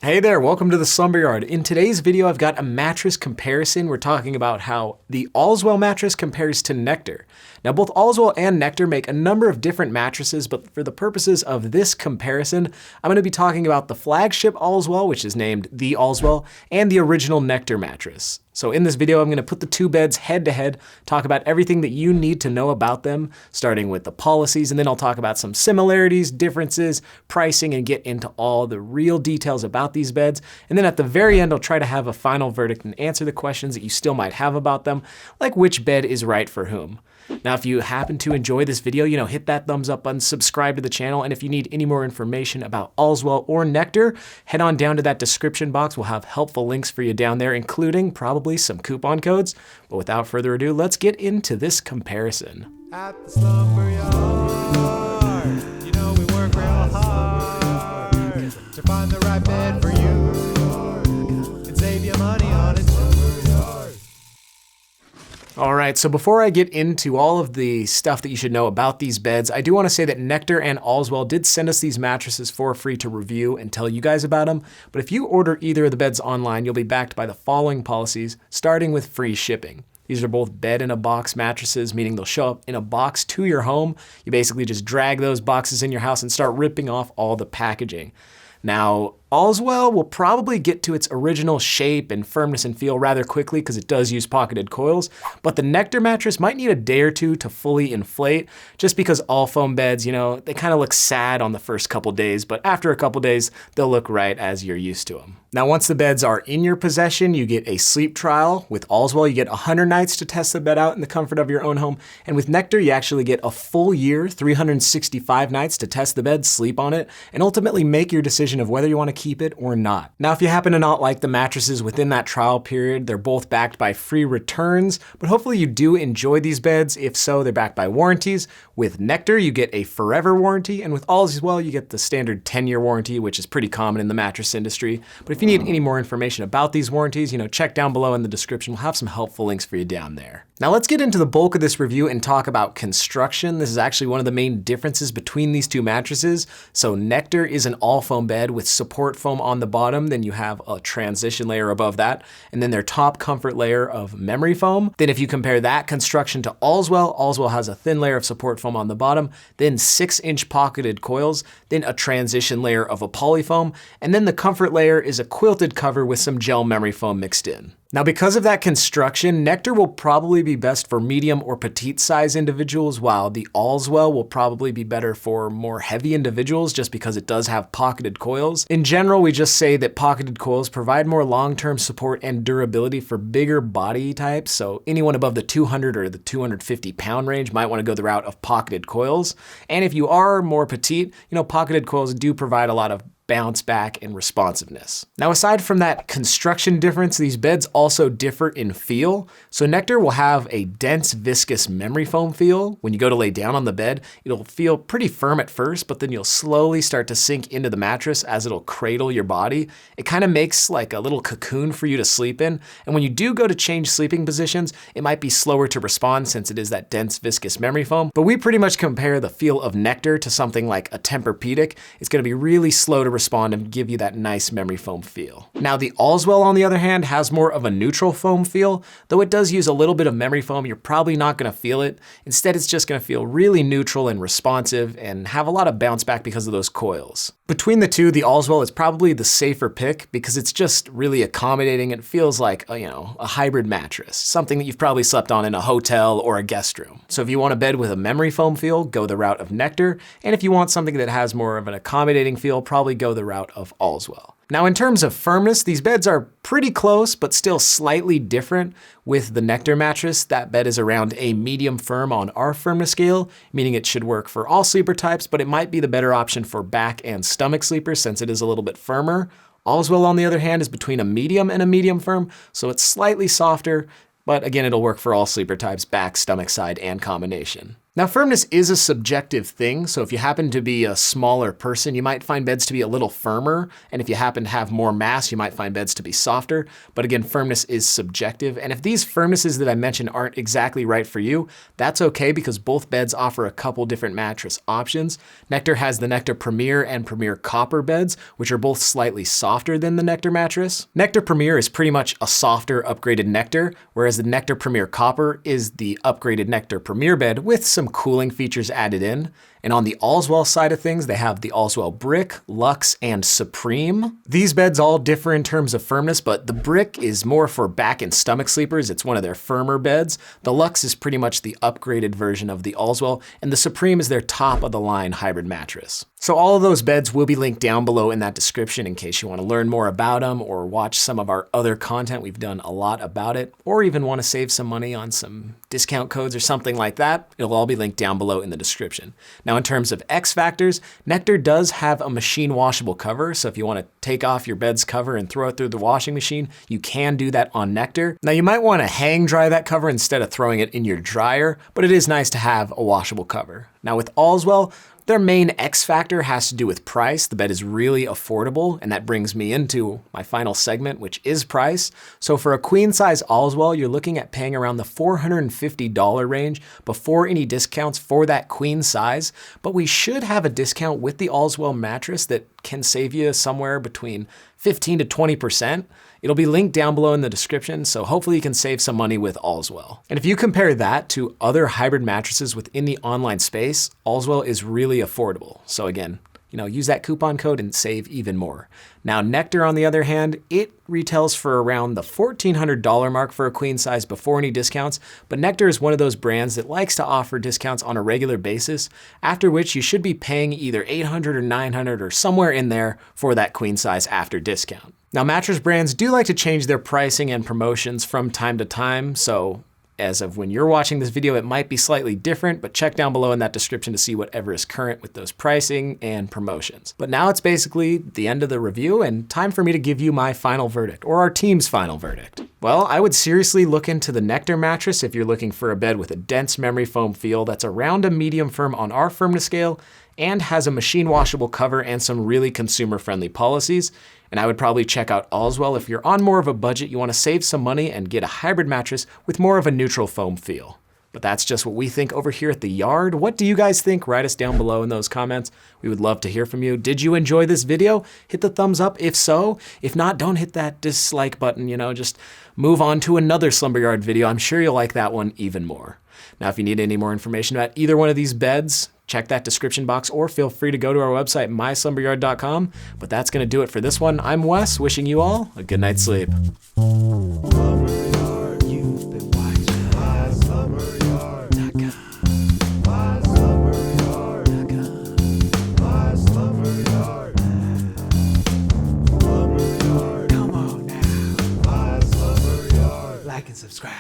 Hey there, welcome to the Slumber Yard. In today's video, I've got a mattress comparison. We're talking about how the Allswell mattress compares to Nectar. Now, both Allswell and Nectar make a number of different mattresses, but for the purposes of this comparison, I'm going to be talking about the flagship Allswell, which is named the Allswell, and the original Nectar mattress. So in this video, I'm going to put the two beds head to head, talk about everything that you need to know about them, starting with the policies, and then I'll talk about some similarities, differences, pricing, and get into all the real details about these beds. And then at the very end, I'll try to have a final verdict and answer the questions that you still might have about them, like which bed is right for whom. Now, if you happen to enjoy this video, hit that thumbs up button, subscribe to the channel, and if you need any more information about Allswell or Nectar, head on down to that description box. We'll have helpful links for you down there, including probably some coupon codes. But without further ado, let's get into this comparison. At the Slumber Yard, we work real hard to find the right bed for you and save you money on it. All right, so before I get into all of the stuff that you should know about these beds, I do want to say that Nectar and Allswell did send us these mattresses for free to review and tell you guys about them. But if you order either of the beds online, you'll be backed by the following policies, starting with free shipping. These are both bed-in-a-box mattresses, meaning they'll show up in a box to your home. You basically just drag those boxes in your house and start ripping off all the packaging. Now, Allswell will probably get to its original shape and firmness and feel rather quickly because it does use pocketed coils, but the Nectar mattress might need a day or two to fully inflate just because all foam beds, they kind of look sad on the first couple days, but after a couple days, they'll look right as you're used to them. Now, once the beds are in your possession, you get a sleep trial. With Allswell, you get 100 nights to test the bed out in the comfort of your own home. And with Nectar, you actually get a full year, 365 nights to test the bed, sleep on it, and ultimately make your decision of whether you want to keep it or not. Now, if you happen to not like the mattresses within that trial period, they're both backed by free returns, but hopefully you do enjoy these beds. If so, they're backed by warranties. With Nectar, you get a forever warranty, and with Allswell, you get the standard 10-year warranty, which is pretty common in the mattress industry. But if you need any more information about these warranties, check down below in the description. We'll have some helpful links for you down there. Now let's get into the bulk of this review and talk about construction. This is actually one of the main differences between these two mattresses. So Nectar is an all foam bed with support foam on the bottom. Then you have a transition layer above that. And then their top comfort layer of memory foam. Then if you compare that construction to Allswell, Allswell has a thin layer of support foam on the bottom, then 6-inch pocketed coils, then a transition layer of a polyfoam, and then the comfort layer is a quilted cover with some gel memory foam mixed in. Now, because of that construction, Nectar will probably be best for medium or petite size individuals, while the Allswell will probably be better for more heavy individuals just because it does have pocketed coils. In general, we just say that pocketed coils provide more long-term support and durability for bigger body types. So anyone above the 200 or the 250 pound range might want to go the route of pocketed coils. And if you are more petite, pocketed coils do provide a lot of bounce back and responsiveness. Now, aside from that construction difference, these beds also differ in feel. So Nectar will have a dense, viscous memory foam feel. When you go to lay down on the bed, it'll feel pretty firm at first, but then you'll slowly start to sink into the mattress as it'll cradle your body. It kind of makes like a little cocoon for you to sleep in. And when you do go to change sleeping positions, it might be slower to respond since it is that dense, viscous memory foam. But we pretty much compare the feel of Nectar to something like a Tempur-Pedic. It's going to be really slow to respond and give you that nice memory foam feel. Now, the Allswell, on the other hand, has more of a neutral foam feel. Though it does use a little bit of memory foam, you're probably not going to feel it. Instead, it's just going to feel really neutral and responsive and have a lot of bounce back because of those coils. Between the two, the Allswell is probably the safer pick because it's just really accommodating. It feels like a hybrid mattress, something that you've probably slept on in a hotel or a guest room. So if you want a bed with a memory foam feel, go the route of Nectar. And if you want something that has more of an accommodating feel, probably go the route of Allswell. Now, in terms of firmness, these beds are pretty close, but still slightly different. With the Nectar mattress, that bed is around a medium firm on our firmness scale, meaning it should work for all sleeper types, but it might be the better option for back and stomach sleepers since it is a little bit firmer. Allswell, on the other hand, is between a medium and a medium firm, so it's slightly softer, but again, it'll work for all sleeper types, back, stomach, side, and combination. Now, firmness is a subjective thing, so if you happen to be a smaller person, you might find beds to be a little firmer, and if you happen to have more mass, you might find beds to be softer. But again, firmness is subjective, and if these firmnesses that I mentioned aren't exactly right for you, that's okay because both beds offer a couple different mattress options. Nectar has the Nectar Premier and Premier Copper beds, which are both slightly softer than the Nectar mattress. Nectar Premier is pretty much a softer, upgraded Nectar, whereas the Nectar Premier Copper is the upgraded Nectar Premier bed with some cooling features added in. And on the Allswell side of things, they have the Allswell Brick, Luxe, and Supreme. These beds all differ in terms of firmness, but the Brick is more for back and stomach sleepers. It's one of their firmer beds. The Luxe is pretty much the upgraded version of the Allswell, and the Supreme is their top of the line hybrid mattress. So all of those beds will be linked down below in that description in case you want to learn more about them or watch some of our other content. We've done a lot about it, or even want to save some money on some discount codes or something like that. It'll all be linked down below in the description. Now, in terms of X factors, Nectar does have a machine washable cover. So if you want to take off your bed's cover and throw it through the washing machine, you can do that on Nectar. Now, you might want to hang dry that cover instead of throwing it in your dryer, but it is nice to have a washable cover. Now with Allswell, their main X factor has to do with price. The bed is really affordable, and that brings me into my final segment, which is price. So for a queen size Allswell, you're looking at paying around the $450 range before any discounts for that queen size, but we should have a discount with the Allswell mattress that can save you somewhere between 15 to 20%. It'll be linked down below in the description, so hopefully you can save some money with Allswell. And if you compare that to other hybrid mattresses within the online space, Allswell is really affordable. So again, use that coupon code and save even more. Now Nectar, on the other hand, it retails for around the $1,400 mark for a queen size before any discounts, but Nectar is one of those brands that likes to offer discounts on a regular basis, after which you should be paying either $800 or $900 or somewhere in there for that queen size after discount. Now, mattress brands do like to change their pricing and promotions from time to time, so as of when you're watching this video, it might be slightly different, but check down below in that description to see whatever is current with those pricing and promotions. But now it's basically the end of the review and time for me to give you my final verdict, or our team's final verdict. Well, I would seriously look into the Nectar mattress if you're looking for a bed with a dense memory foam feel that's around a medium firm on our firmness scale and has a machine washable cover and some really consumer-friendly policies. And I would probably check out Allswell if you're on more of a budget, you want to save some money and get a hybrid mattress with more of a neutral foam feel. But that's just what we think over here at The Yard. What do you guys think? Write us down below in those comments. We would love to hear from you. Did you enjoy this video? Hit the thumbs up if so. If not, don't hit that dislike button, just move on to another Slumber Yard video. I'm sure you'll like that one even more. Now, if you need any more information about either one of these beds, check that description box or feel free to go to our website, myslumberyard.com. But that's going to do it for this one. I'm Wes, wishing you all a good night's sleep. Like and subscribe.